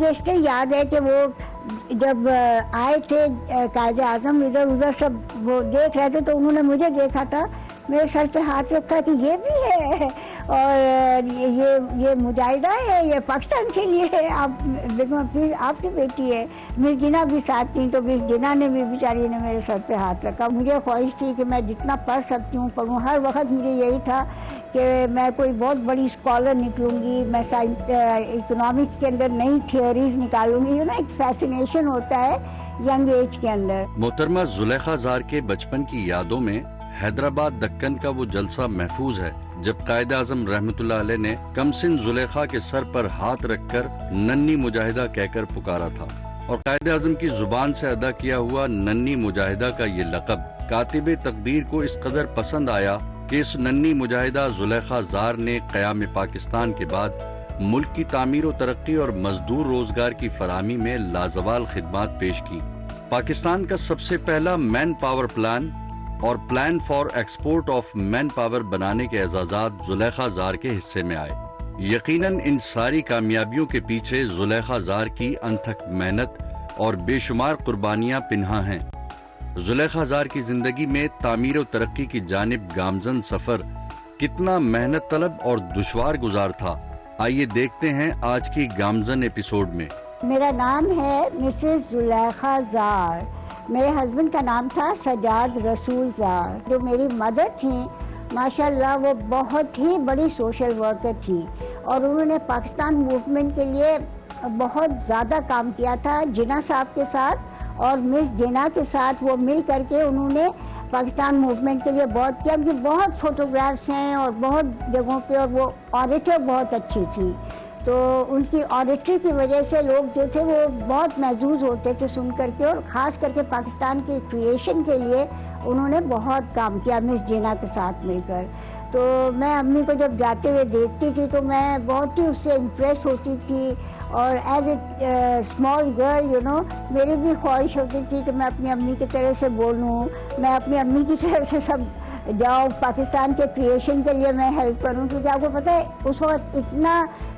मुझे इसलिए याद है कि वो जब आए थे कायदे आज़म, इधर उधर सब वो देख रहे थे, तो उन्होंने मुझे देखा था, मेरे सर पे हाथ रखा कि ये भी है, और ये मुजाहिदा है, ये पाकिस्तान के लिए है, आप बेगम प्लीज़ आपकी बेटी है। मिस जिना भी साथ थी, तो मिस जिना ने भी बेचारी ने मेरे सर पे हाथ रखा। मुझे ख्वाहिश थी कि मैं जितना पढ़ सकती हूँ पढ़ूँ। हर वक्त मुझे यही था कि मैं कोई बहुत बड़ी स्कॉलर निकलूँगी, मैं इकोनॉमिक्स के अंदर नई थियोरीज निकालूंगी। यू नो, एक फैसिनेशन होता है यंग एज के अंदर। मोहतरमा जुलेखा ज़ार के बचपन की यादों में हैदराबाद दक्कन का वो जलसा महफूज है जब कायद आज़म रहमतुल्लाह अलैह ने कमसिन जुलेखा के सर पर हाथ रखकर नन्ही मुजाहिदा कहकर पुकारा था, और कायद आज़म की जुबान से अदा किया हुआ नन्ही मुजाहिदा का ये लक़ब कातिबे तकदीर को इस कदर पसंद आया कि इस नन्ही मुजाहिदा जुलेखा ज़ार ने क़याम पाकिस्तान के बाद मुल्क की तामीर व तरक्की और मजदूर रोजगार की फराहमी में लाजवाल खिदमात पेश की। पाकिस्तान का सबसे पहला मैन पावर प्लान और plan for export of man power बनाने के एजाज़ात जुलेखा ज़ार के हिस्से में आए। यकीनन इन सारी कामयाबियों के पीछे जुलेखा ज़ार की अनथक मेहनत और बेशुमार कुर्बानियां पिन्हा हैं। जुलेखा ज़ार की जिंदगी में तामीर और तरक्की की जानिब गामजन सफर कितना मेहनत तलब और दुश्वार गुजार था, आइए देखते हैं आज की गामजन एपिसोड में। मेरा नाम है मिसेस जुलेखा ज़ार। मेरे हस्बैंड का नाम था सजाद रसूल ज़ार। जो मेरी मदर थी, माशाल्लाह वो बहुत ही बड़ी सोशल वर्कर थी, और उन्होंने पाकिस्तान मूवमेंट के लिए बहुत ज़्यादा काम किया था। जिना साहब के साथ और मिस जिना के साथ वो मिल करके उन्होंने पाकिस्तान मूवमेंट के लिए बहुत किया। उनकी बहुत फोटोग्राफ्स हैं और बहुत जगहों पे, और वो ऑडिटर बहुत अच्छी थी, तो उनकी ऑडिटरी की वजह से लोग जो थे वो बहुत महजूज होते थे सुन करके, और ख़ास करके पाकिस्तान की क्रिएशन के लिए उन्होंने बहुत काम किया मिस जिना के साथ मिलकर। तो मैं अम्मी को जब जाते हुए देखती थी तो मैं बहुत ही उससे इम्प्रेस होती थी, और as a small girl you know मेरी भी ख्वाहिश होती थी कि मैं अपनी अम्मी की तरह से बोलूँ, मैं अपनी अम्मी की तरह से सब जाओ, पाकिस्तान के क्रिएशन के लिए मैं हेल्प करूं। क्योंकि आपको पता है उस वक्त इतना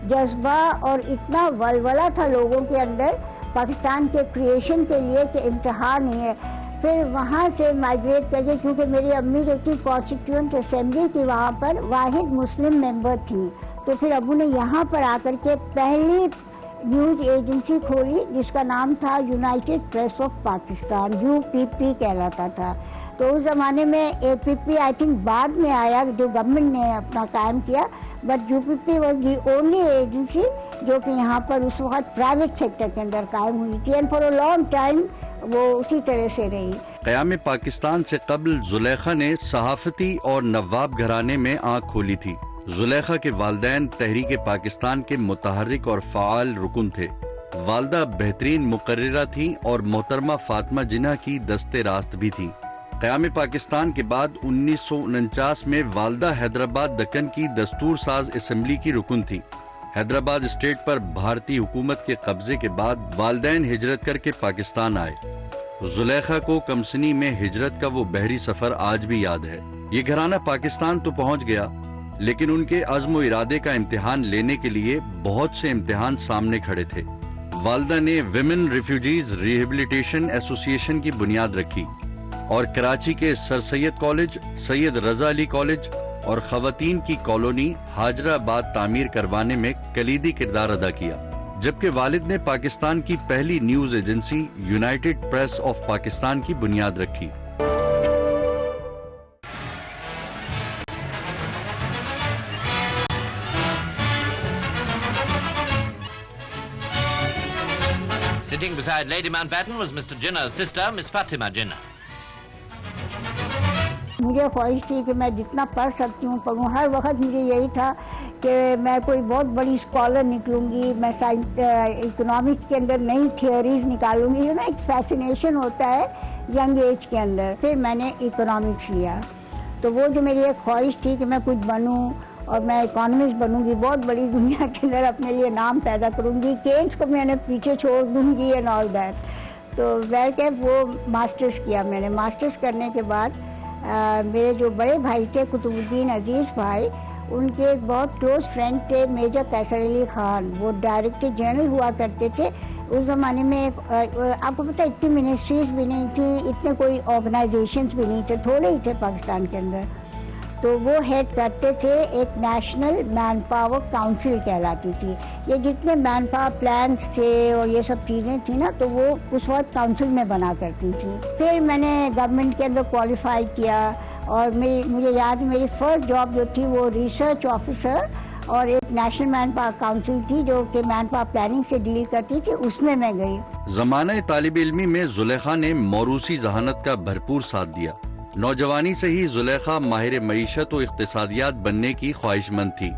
जज्बा और इतना वलवला था लोगों के अंदर पाकिस्तान के क्रिएशन के लिए कि इंतहा नहीं है। फिर वहाँ से माइग्रेट करके, क्योंकि मेरी अम्मी जो थी कॉन्स्टिट्यूएंट असेंबली की वहाँ पर वाहिद मुस्लिम मेंबर थी, तो फिर अबू ने यहाँ पर आकर के पहली न्यूज़ एजेंसी खोली जिसका नाम था United press of Pakistan, UPP कहलाता था। तो उस ज़माने में APP आई थिंक बाद में आया, जो गवर्नमेंट ने अपना कायम किया, but UPP was the only agency जो कि यहाँ पर उस वक्त प्राइवेट सेक्टर के अंदर कायम हुई थी, and for a long time वो उसी तरह से रही। क़याम पाकिस्तान से कबल जुलेखा ने सहाफ़ती और नवाब घराने में आँख खोली थी। जुलेखा के वालिदैन तहरीक पाकिस्तान के मुतहर्रिक और फ़ाल रुकन थे। वालदा बेहतरीन मुकर्रिरा थी और मोहतरमा फातिमा जिना की दस्ते रास्त भी थी। क़याम पाकिस्तान के बाद 1949 में वालदा हैदराबाद दक्कन की दस्तूर साज असेंबली की रुकन थी। हैदराबाद स्टेट पर भारतीय हुकूमत के कब्जे के बाद वालिदैन हिजरत करके पाकिस्तान आए। जुलेखा को कमसनी में हिजरत का वो बहरी सफर आज भी याद है। ये घराना पाकिस्तान तो पहुंच गया, लेकिन उनके अज़्म व इरादे का इम्तिहान लेने के लिए बहुत से इम्तिहान सामने खड़े थे। वालदा ने विमेन रिफ्यूजीज रिहेबिलिटेशन एसोसिएशन की बुनियाद रखी और कराची के सर सैयद कॉलेज, सैयद रजा अली कॉलेज और खवातीन की कॉलोनी हाजराबाद तामीर करवाने में कलीदी किरदार अदा किया। जबकि वालिद ने पाकिस्तान की पहली news agency United press of Pakistan की बुनियाद रखी। Sitting beside Lady Mountbatten was Mr. Jinnah's sister, Miss Fatima Jinnah. मुझे ख्वाहिश थी कि मैं जितना पढ़ सकती हूँ पढ़ूँ। हर वक्त मुझे यही था कि मैं कोई बहुत बड़ी स्कॉलर निकलूँगी, मैं इकोनॉमिक्स के अंदर नई थियोरीज निकालूँगी। यू नो, एक फैसिनेशन होता है यंग एज के अंदर। फिर मैंने इकोनॉमिक्स लिया, तो वो जो मेरी एक ख्वाहिश थी कि मैं कुछ बनूँ और मैं इकोनॉमिस्ट बनूँगी, बहुत बड़ी दुनिया के अंदर अपने लिए नाम पैदा करूँगी, केन्स को मैंने पीछे छोड़ दूँगी एंड ऑल दैट। तो बैठ के वो मास्टर्स किया मैंने। मास्टर्स करने के बाद मेरे जो बड़े भाई थे कुतुबुद्दीन अजीज़ भाई, उनके एक बहुत क्लोज फ्रेंड थे मेजर कैसर अली खान, वो डायरेक्टर जनरल हुआ करते थे उस ज़माने में। आपको पता है इतनी मिनिस्ट्रीज भी नहीं थी, इतने कोई ऑर्गेनाइजेशंस भी नहीं थे, थोड़े ही थे पाकिस्तान के अंदर। तो वो हेड करते थे एक नेशनल मैन पावर काउंसिल कहलाती थी। ये जितने मैन पावर प्लान्स थे और ये सब चीज़ें थी ना, तो वो उस वक्त काउंसिल में बना करती थी। फिर मैंने गवर्नमेंट के अंदर क्वालिफाई किया और मुझे याद है मेरी फर्स्ट जॉब जो थी वो रिसर्च ऑफिसर और एक नेशनल मैन पावर काउंसिल थी जो कि मैन पावर प्लानिंग से डील करती थी, उसमें मैं गई। ज़माने तालिब इल्मी में जुलेखा ने मौरूसी जहानत का भरपूर साथ दिया। नौजवानी से ही जुलेखा माहिर मईशत और इख्तिसादियात बनने की ख्वाहिशमंद थी।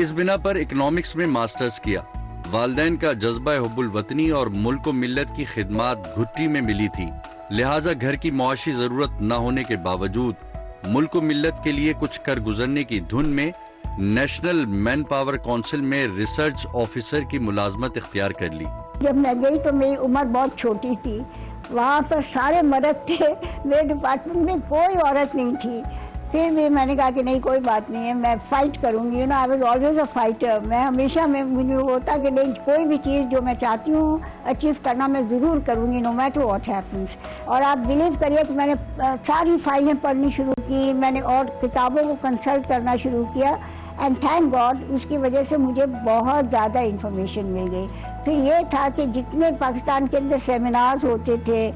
इस बिना पर इकनॉमिक्स में मास्टर्स किया। वालदैन का जज्बा हुब्बुल वतनी और मुल्क व मिल्लत की खिदमात घुट्टी में मिली थी, लिहाजा घर की मुआशी जरूरत न होने के बावजूद मुल्क व मिल्लत के लिए कुछ कर गुजरने की धुन में नेशनल मैन पावर काउंसिल में रिसर्च ऑफिसर की मुलाजमत इख्तियार कर ली। जब मैं गई तो मेरी उम्र बहुत छोटी थी, वहाँ पर सारे मर्द थे, मेरे डिपार्टमेंट में कोई औरत नहीं थी। फिर भी मैंने कहा कि नहीं कोई बात नहीं है, मैं फाइट करूँगी। You know I was always a fighter. मैं हमेशा मुझे होता कि नहीं कोई भी चीज़ जो मैं चाहती हूँ अचीव करना मैं ज़रूर करूँगी, नो मैटर व्हाट हैपन्स। और आप बिलीव करिए कि मैंने सारी फाइलें पढ़नी शुरू की, मैंने और किताबों को कंसल्ट करना शुरू किया एंड थैंक गॉड उसकी वजह से मुझे बहुत ज़्यादा इंफॉर्मेशन मिल गई। फिर ये था कि जितने पाकिस्तान के अंदर सेमिनार्स होते थे,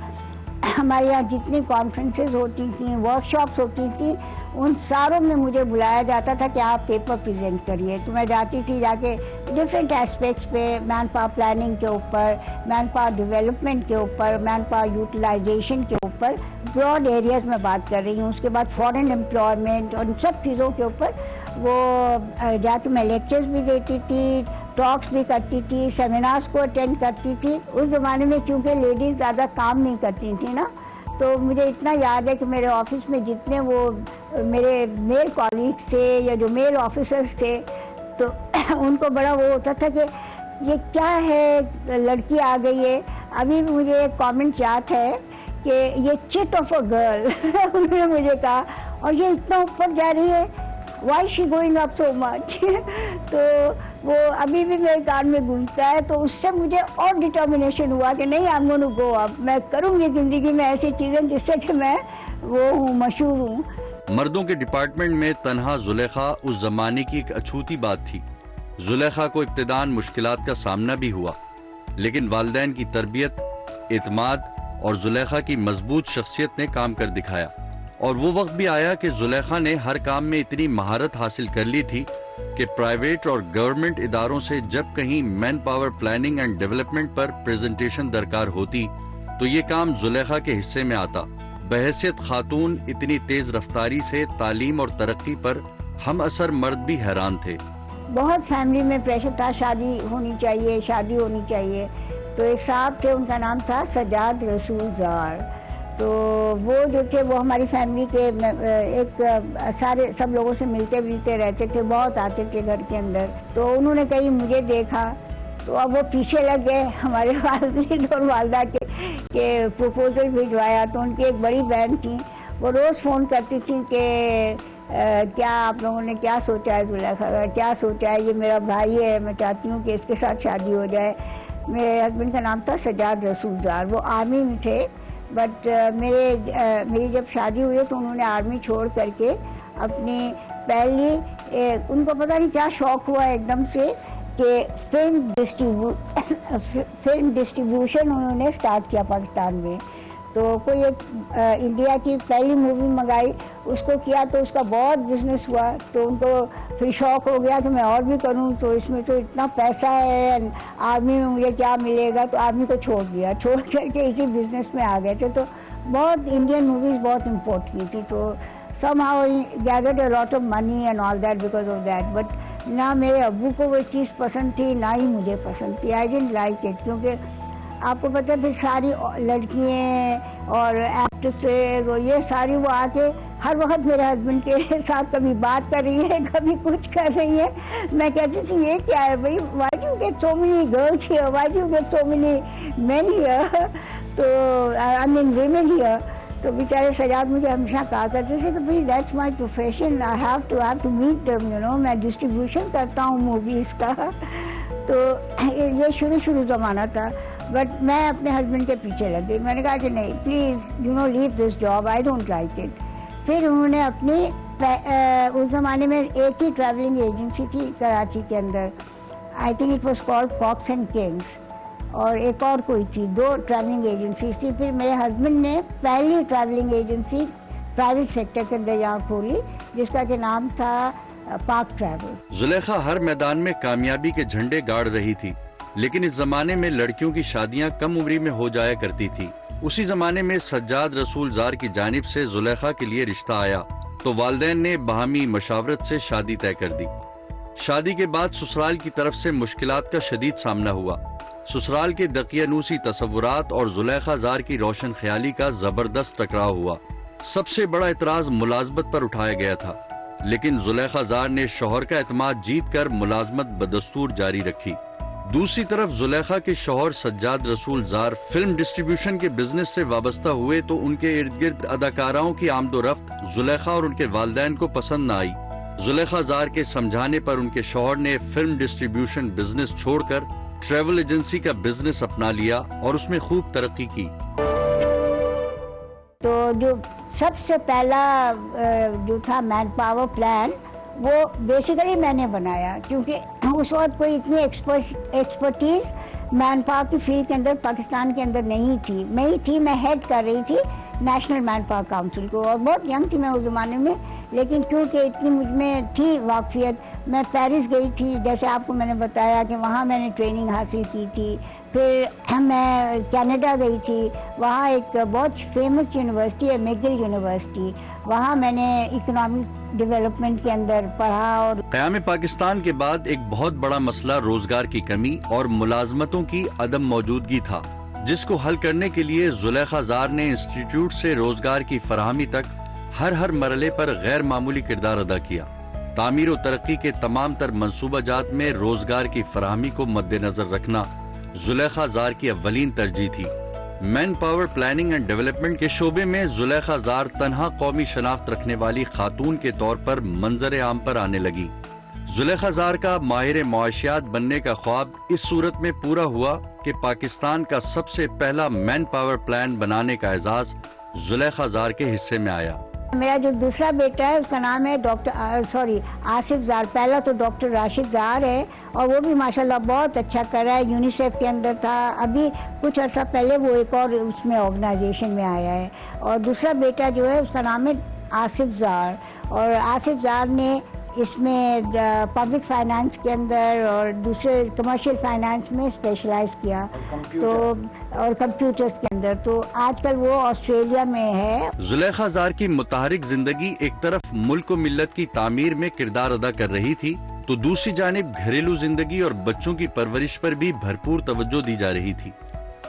हमारे यहाँ जितनी कॉन्फ्रेंसेस होती थी, वर्कशॉप्स होती थी, उन सारों में मुझे बुलाया जाता था कि आप पेपर प्रेजेंट करिए। तो मैं जाती थी, जाके डिफरेंट एस्पेक्ट्स पे, मैन पावर प्लानिंग के ऊपर, मैन पावर डेवलपमेंट के ऊपर, मैन पावर यूटिलाइजेशन के ऊपर, ब्रॉड एरियाज में बात कर रही हूँ। उसके बाद फॉरेन एम्प्लॉयमेंट और इन सब चीज़ों के ऊपर वो जाके मैं लेक्चर्स भी देती थी, टॉक्स भी करती थी, सेमिनार्स को अटेंड करती थी। उस ज़माने में क्योंकि लेडीज़ ज़्यादा काम नहीं करती थी ना, तो मुझे इतना याद है कि मेरे ऑफिस में जितने वो मेरे मेल कॉलीग्स थे या जो मेल ऑफिसर्स थे, तो उनको बड़ा वो होता था कि ये क्या है, लड़की आ गई है। अभी भी मुझे एक कमेंट याद है कि ये चिट ऑफ अ गर्ल उन्होंने मुझे कहा, और ये इतना ऊपर जा रही है, why she going up so much तो वो अभी भी मेरे कान में गूंजता है। तो उससे मुझे और डिटर्मिनेशन हुआ कि नहीं, I am going to go up, मैं करूँगी ज़िंदगी में ऐसी चीज़ें जिससे कि मैं वो हूँ, मशहूर हूँ। मर्दों के डिपार्टमेंट में तन्हा जुलेखा उस जमाने की एक अछूती बात थी। जुलेखा को इब्तिदान मुश्किलात का सामना भी हुआ, लेकिन वालिदैन की तरबियत, एतमाद और जुलेखा की मजबूत शख्सियत ने काम कर दिखाया। और वो वक्त भी आया कि जुलेखा ने हर काम में इतनी महारत हासिल कर ली थी कि प्राइवेट और गवर्नमेंट इदारों से जब कहीं man power planning and development पर प्रेजेंटेशन दरकार होती तो ये काम जुलेखा के हिस्से में आता। बहैसियत खातून इतनी तेज रफ्तारी से तालीम और तरक्की पर हम असर मर्द भी हैरान थे। बहुत फैमिली में प्रेशर था, शादी होनी चाहिए, शादी होनी चाहिए। तो एक साहब थे, उनका नाम था सजाद रसूल ज़ार। तो वो जो थे वो हमारी फैमिली के एक सारे सब लोगों से मिलते मिलते रहते थे, बहुत आते थे घर के अंदर। तो उन्होंने कहीं मुझे देखा तो अब वो पीछे लग गए हमारे वालिद और वालदा के प्रपोजल भिजवाया। तो उनकी एक बड़ी बहन थी, वो रोज़ फ़ोन करती थी कि क्या आप लोगों ने क्या सोचा है जुलेखा का, क्या सोचा है, ये मेरा भाई है, मैं चाहती हूँ कि इसके साथ शादी हो जाए। मेरे हस्बैंड का नाम था सजाद रसूल ज़ार, वो आर्मी में थे, बट मेरी जब शादी हुई तो उन्होंने आर्मी छोड़ करके अपनी पहली उनको पता नहीं क्या शौक हुआ एकदम से कि फिल्म डिस्ट्रीब्यूशन उन्होंने स्टार्ट किया पाकिस्तान में। तो कोई एक इंडिया की पहली मूवी मंगाई, उसको किया तो उसका बहुत बिजनेस हुआ। तो उनको फिर शौक हो गया कि मैं और भी करूं, तो इसमें तो इतना पैसा है, आर्मी में मुझे क्या मिलेगा। तो आर्मी को छोड़ दिया, छोड़ करके इसी बिजनेस में आ गए थे। तो बहुत इंडियन मूवीज़ बहुत इम्पोर्ट की थी। तो somehow he gathered a lot of money and all that because of that. But ना मेरे अब्बू को वो चीज़ पसंद थी, ना ही मुझे पसंद थी। I didn't like it, क्योंकि आपको पता है फिर सारी लड़कियाँ और एक्ट्रेसेस और ये सारी वो आके हर वक्त मेरे हस्बैंड के साथ कभी बात कर रही है, कभी कुछ कर रही है। मैं कहती थी ये क्या है भाई, why do you get so many girls here, why do you get so many men here, तो I mean women here। तो बेचारे सजाद मुझे हमेशा कहा करते थे कि भाई that's my profession, I have to meet them, you know, मैं डिस्ट्रीब्यूशन करता हूँ मूवीज़ का। तो ये शुरू ज़माना था, बट मैं अपने हस्बैंड के पीछे लग गई। मैंने कहा कि नहीं, please you know leave this job, I don't like it. फिर उन्होंने अपनी उस ज़माने में एक ही ट्रैवलिंग एजेंसी थी कराची के अंदर, I think it was called Cox and Kings, और एक और कोई थी, 2 ट्रैवलिंग एजेंसीज थी। फिर मेरे हस्बैंड ने पहली ट्रैवलिंग एजेंसी प्राइवेट सेक्टर के अंदर यहाँ खोली, जिसका के नाम था पाक ट्रैवल। जुलेखा हर मैदान में कामयाबी के झंडे गाड़ रही थी, लेकिन इस जमाने में लड़कियों की शादियां कम उम्री में हो जाया करती थी। उसी जमाने में सज्जाद रसूल जार की जानिब से जुलेखा के लिए रिश्ता आया, तो वालिदैन ने बाहमी मशावरत से शादी तय कर दी। शादी के बाद ससुराल की तरफ से मुश्किलात का शदीद सामना हुआ। ससुराल के दकियानूसी तसव्वुरात और जुलेखा जार की रोशन ख्याली का जबरदस्त टकराव हुआ। सबसे बड़ा इतराज मुलाजमत पर उठाया गया था, लेकिन जुलेखा जार ने शौहर का एतमाद जीत कर मुलाजमत बदस्तूर जारी रखी। दूसरी तरफ जुलेखा के शौहर सज्जाद रसूल जार फिल्म डिस्ट्रीब्यूशन के बिजनेस से वाबस्ता हुए, तो उनके इर्द गिर्द अदाकाराओं की आमदोरफ्त जुलेखा और उनके वालिदैन को पसंद न आई। जुलेखा जार के समझाने पर उनके शौहर ने फिल्म डिस्ट्रीब्यूशन बिजनेस छोड़कर ट्रैवल एजेंसी का बिजनेस अपना लिया और उसमें खूब तरक्की की। तो जो सबसे पहला जो था मैन पावर प्लान, वो बेसिकली मैंने बनाया, क्योंकि उस वक्त कोई इतनी एक्सपर्टीज मैन पावर की फील्ड के अंदर पाकिस्तान के अंदर नहीं थी। मैं ही थी, मैं हेड कर रही थी नेशनल मैन पावर काउंसिल को, और बहुत यंग थी मैं उस ज़माने में, लेकिन क्योंकि इतनी मुझ में थी वाकफियत, मैं पेरिस गई थी, जैसे आपको मैंने बताया कि वहाँ मैंने ट्रेनिंग हासिल की थी। फिर मैं कनाडा गई थी, वहाँ एक बहुत फेमस यूनिवर्सिटी है मैगिल यूनिवर्सिटी, वहाँ मैंने इकोनॉमिक डेवलपमेंट के अंदर पढ़ा। और क़याम पाकिस्तान के बाद एक बहुत बड़ा मसला रोजगार की कमी और मुलाजमतों की अदम मौजूदगी था, जिसको हल करने के लिए जुलेखा जार ने इंस्टीट्यूट से रोजगार की फराहमी तक हर मरहले पर गैर मामूली किरदार अदा किया। तामीर और तरक्की के तमाम तर मंसूबाजात में रोजगार की फराहमी को मद्देनजर रखना जुलेखा जार की अव्वलीन तरजीह थी। Man power planning and development के शोबे में जुलेखा जार तन्हा कौमी शनाख्त रखने वाली खातून के तौर पर मंजर आम पर आने लगी। जुलेखा जार का माहिर मुआशियात बनने का ख्वाब इस सूरत में पूरा हुआ कि पाकिस्तान का सबसे पहला मैन पावर प्लान बनाने का एजाज जुलेखा जार के हिस्से में आया। मेरा जो दूसरा बेटा है उसका नाम है आसिफ जार। पहला तो डॉक्टर राशिद जार है, और वो भी माशाल्लाह बहुत अच्छा कर रहा है। यूनिसेफ के अंदर था, अभी कुछ अर्सा पहले वो एक और उसमें ऑर्गेनाइजेशन में आया है। और दूसरा बेटा जो है उसका नाम है आसिफ जार, और आसिफ जार ने इसमें पब्लिक फाइनेंस के अंदर और दूसरे कमर्शियल फाइनेंस में स्पेशलाइज किया, तो और कंप्यूटर्स के अंदर। तो आजकल वो ऑस्ट्रेलिया में है। जुलेखा जार की मुतहरिक जिंदगी एक तरफ मुल्क व मिल्लत की तामीर में किरदार अदा कर रही थी, तो दूसरी जानिब घरेलू जिंदगी और बच्चों की परवरिश पर भी भरपूर तवज्जो दी जा रही थी।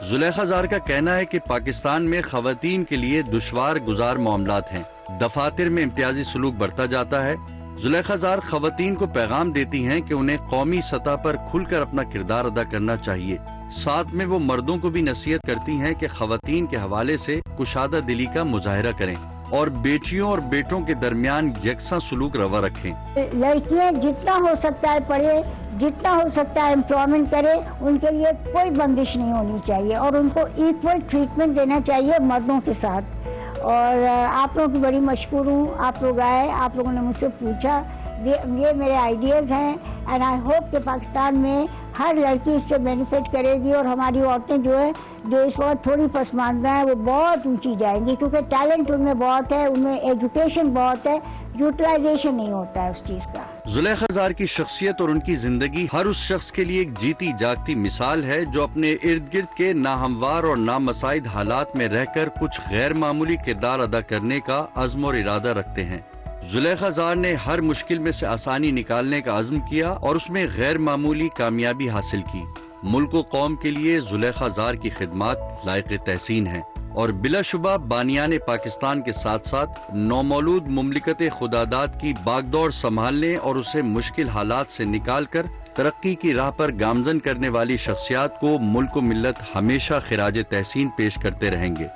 जुलेखा जार का कहना है कि पाकिस्तान में खवातीन के लिए दुश्वार गुजार मामलात हैं, दफातर में इम्तियाजी सलूक बढ़ता जाता है। जुलेखा जार खवातीन को पैगाम देती हैं कि उन्हें कौमी सतह पर खुलकर अपना किरदार अदा करना चाहिए। साथ में वो मर्दों को भी नसीहत करती हैं कि खवातीन के हवाले से कुशादा दिली का मुजाहिरा करें और बेटियों और बेटों के दरमियान यकसा सलूक रवा रखें। लड़कियां जितना हो सकता है पढ़े, जितना हो सकता है एम्प्लॉयमेंट करे, उनके लिए कोई बंदिश नहीं होनी चाहिए, और उनको इक्वल ट्रीटमेंट देना चाहिए मर्दों के साथ। और आप लोगों की बड़ी मशकूर हूँ, आप लोग आए, आप लोगों ने मुझसे पूछा, ये मेरे आइडियाज़ हैं, एंड आई होप कि पाकिस्तान में हर लड़की इससे बेनिफिट करेगी, और हमारी औरतें जो है जो इस वक्त थोड़ी पसमानदा है वो बहुत ऊंची जाएंगी, क्योंकि टैलेंट उनमें बहुत है, उनमें एजुकेशन बहुत है, यूटिलाइजेशन नहीं होता है उस चीज़ का। जुलेखा जार की शख्सियत और उनकी जिंदगी हर उस शख्स के लिए एक जीती जागती मिसाल है जो अपने इर्द गिर्द के नाहमवार और नामसाइद हालात में रहकर कुछ गैर मामूली किरदार अदा करने का अज़्म और इरादा रखते हैं। जुलेखा जार ने हर मुश्किल में से आसानी निकालने का अज़्म किया और उसमें गैर मामूली कामयाबी हासिल की। मुल्क व कौम के लिए जुलेखा जार की खिदमात लायक तहसीन है, और बिलाशुबा बानियाने पाकिस्तान के साथ साथ नौमौलूद मुमलिकत खुदादाद की बागदौड़ संभालने और उसे मुश्किल हालात से निकाल कर तरक्की की राह पर गामजन करने वाली शख्सियात को मुल्क व मिल्लत हमेशा खिराज तहसीन पेश करते रहेंगे।